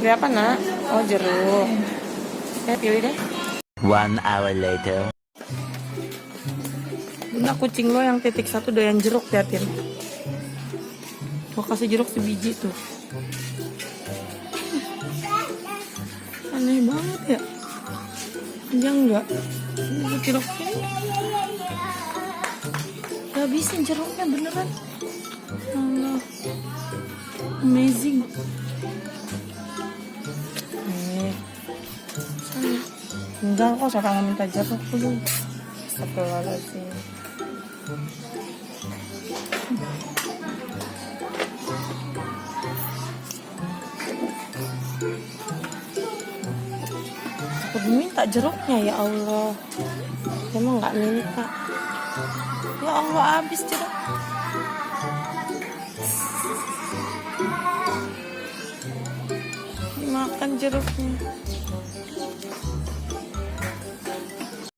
Beli apa, Nak? Oh, jeruk. Pilih deh. 1 hour later. Bunda, kucing lo yang titik 1 doyan jeruk, liatin. Gue kasih jeruk sebiji tuh. Aneh banget ya. Panjang enggak? Ini jeruknya. Gak bisa jeruknya beneran. Allah. Amazing. Sana. Enggak kok, siapa yang minta jeruk dulu. Astagfirullahaladzim. Aku minta jeruknya, ya Allah. Emang nggak minta. Ya Allah, habis jeruk. Makan jeruknya.